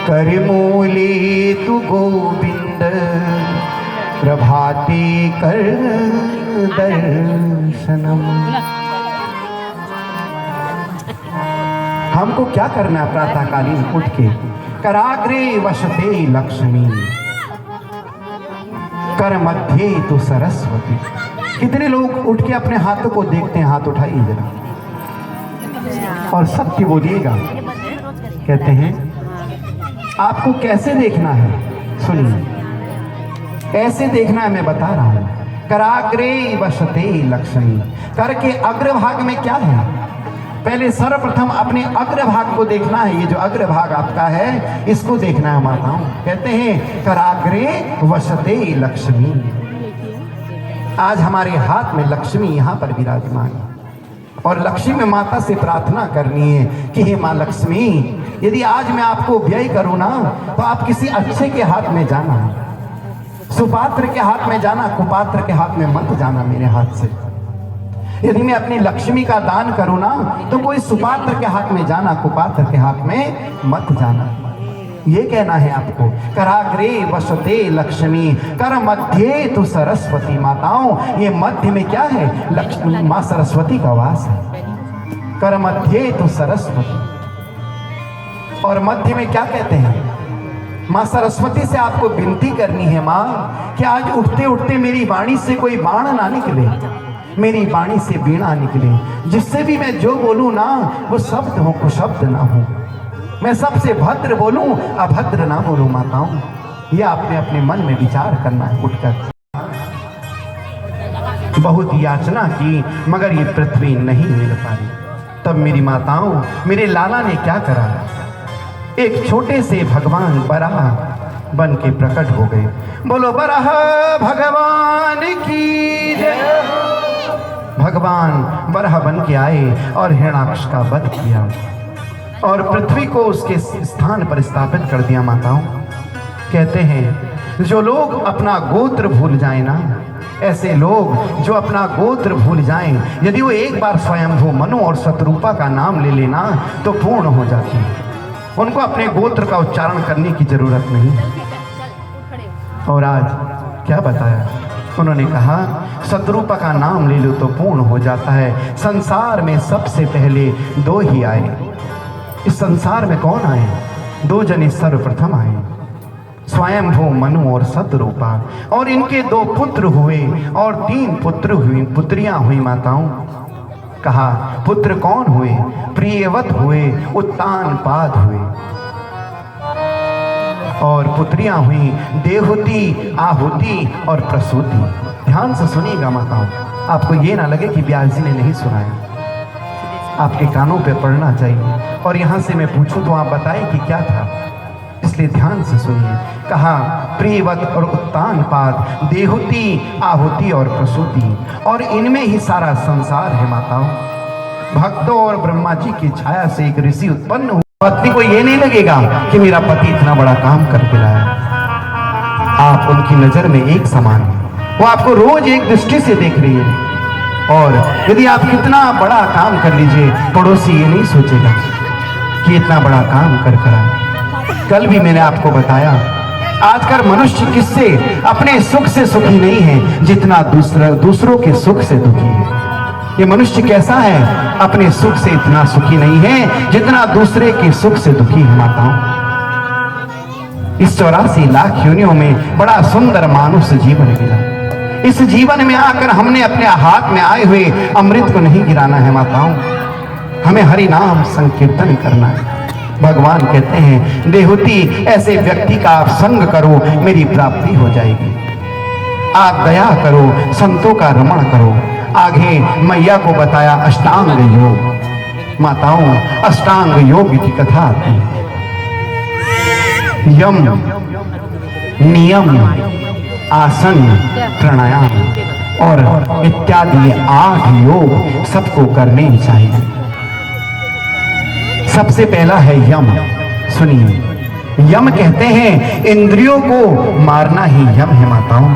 कर मूले तू गोविंद प्रभाते कर दर्शनम। हमको क्या करना है प्रातःकालीन उठ के? कराग्रे वसते लक्ष्मी कर मध्य तू सरस्वती। कितने लोग उठ के अपने हाथों को देखते हैं? हाथ उठाइए जरा और सत्य बोलिएगा। कहते हैं आपको कैसे देखना है? सुनिए, ऐसे देखना है, मैं बता रहा हूं। कराग्रे वसते लक्ष्मी, कर के अग्रभाग में क्या है? पहले सर्वप्रथम अपने अग्रभाग को देखना है। ये जो अग्रभाग आपका है इसको देखना है माताओं। कहते हैं कराग्रे वसते लक्ष्मी। आज हमारे हाथ में लक्ष्मी यहां पर विराजमान है और लक्ष्मी माता से प्रार्थना करनी है कि हे माँ लक्ष्मी, यदि आज मैं आपको व्यय करूं ना तो आप किसी अच्छे के हाथ में जाना, सुपात्र के हाथ में जाना, कुपात्र के हाथ में मत जाना मेरे हाथ से। यदि मैं अपनी लक्ष्मी का दान करूं ना तो कोई सुपात्र के हाथ में जाना, कुपात्र के हाथ में मत जाना। ये कहना है आपको। कराग्रे वसते लक्ष्मी कर मध्य तू सरस्वती। माताओं, ये मध्य में क्या है? लक्ष्मी माँ सरस्वती का वास है। कर मध्य तू सरस्वती। और मध्य में क्या कहते हैं? माँ सरस्वती से आपको विनती करनी है माँ कि आज उठते उठते मेरी वाणी से कोई बाण ना निकले, मेरी वाणी से वीणा निकले, जिससे भी मैं जो बोलूं ना वो शब्द हो, कुशब्द ना हो। मैं सबसे भद्र बोलूं, अभद्र ना बोलूं। माताओं, ये आपने अपने मन में विचार करना है उठकर। बहुत याचना की मगर ये पृथ्वी नहीं मिल पाई। तब मेरी माताओं, मेरे लाला ने क्या करा? एक छोटे से भगवान बराह बन के प्रकट हो गए। बोलो बराह भगवान की जय। भगवान बराह बन के आए और हिरण्याक्ष का वध किया और पृथ्वी को उसके स्थान पर स्थापित कर दिया। माताओं, कहते हैं जो लोग अपना गोत्र भूल जाएं ना, ऐसे लोग जो अपना गोत्र भूल जाएं, यदि वो एक बार स्वयंभू मनु और शतरूपा का नाम ले लेना तो पूर्ण हो जाते हैं। उनको अपने गोत्र का उच्चारण करने की जरूरत नहीं है। और आज क्या बताया उन्होंने? कहा शतरूपा का नाम ले लो तो पूर्ण हो जाता है। संसार में सबसे पहले दो ही आए। इस संसार में कौन आए? दो जने सर्वप्रथम आए, स्वयंभू मनु और शतरूपा। और इनके दो पुत्र हुए और 3 पुत्र हुए, पुत्रियां हुई। माताओं, कहा पुत्र कौन हुए? प्रियवत हुए, उत्तानपाद हुए। और पुत्रियां हुई देवहूति, आहुति और प्रसूति। ध्यान से सुनिएगा माताओं, आपको ये ना लगे कि व्यास जी ने नहीं सुनाया, आपके कानों पे पड़ना चाहिए। और यहाँ से मैं पूछूं तो आप बताएं कि क्या था, इसलिए ध्यान से सुनिए। कहा प्रियवत और उत्तानपाद, देहूति, आहुति और प्रसूति। और इनमें ही सारा संसार है माताओं। भक्तों और ब्रह्मा जी की छाया से एक ऋषि उत्पन्न हुआ। पत्नी को ये नहीं लगेगा कि मेरा पति इतना बड़ा काम करके लाया। आप उनकी नजर में एक समान है, वो आपको रोज एक दृष्टि से देख रही है। और यदि आप कितना बड़ा काम कर लीजिए, पड़ोसी ये नहीं सोचेगा कि इतना बड़ा काम कर आए। कल भी मैंने आपको बताया, आजकल मनुष्य किससे अपने सुख से सुखी नहीं है जितना दूसरों के सुख से दुखी है। ये मनुष्य कैसा है? अपने सुख से इतना सुखी नहीं है जितना दूसरे के सुख से दुखी है। माताओं, इस 84 लाख योनियों में बड़ा सुंदर मानुष जीवन मिला। इस जीवन में आकर हमने अपने हाथ में आए हुए अमृत को नहीं गिराना है। माताओं, हमें हरि नाम संकीर्तन करना है। भगवान कहते हैं देहूति, ऐसे व्यक्ति का आप संग करो, मेरी प्राप्ति हो जाएगी। आप दया करो, संतों का रमण करो। आगे मैया को बताया अष्टांग योग। माताओं, अष्टांग योग की कथा आती है। यम, नियम, आसन, प्राणायाम और इत्यादि 8 योग सबको करने चाहिए। सबसे पहला है यम। सुनिए, यम कहते हैं इंद्रियों को मारना ही यम है। माताओं,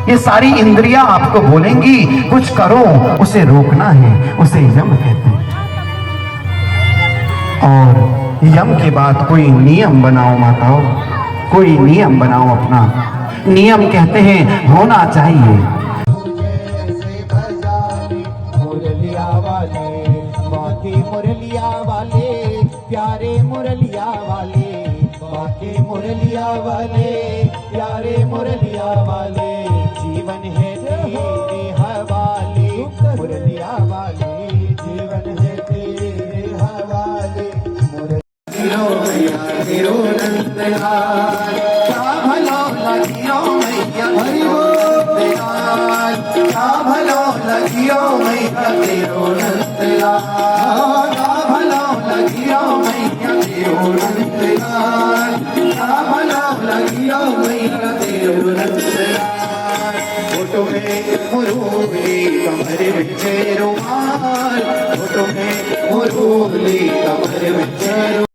ये सारी इंद्रियां आपको बोलेंगी कुछ करो, उसे रोकना है, उसे यम कहते हैं। और यम के बाद कोई नियम बनाओ माताओं, कोई नियम बनाओ अपना। नियम कहते हैं होना चाहिए। मुरलिया वाले बाके मुरलिया वाले प्यारे मुरलिया वाले बाके मुरलिया वाले प्यारे मुरलिया वाले जीवन है तेरे हवाले मुरलिया वाले जीवन है तेरे हवाले मुरलिया मैया तेरो नंदलाल क्या भलो लगियो मैया तेरो नंदलाल क्या भलो लगियो मैया तेरो नंदलाल क्या भलो लगियो मैया तेरो नंदलाल क्या भलो लगियो मैया तेरो नंदलाल फोटो में मुरूबली कमर में रुमाल फोटो में मुरूबली कमर में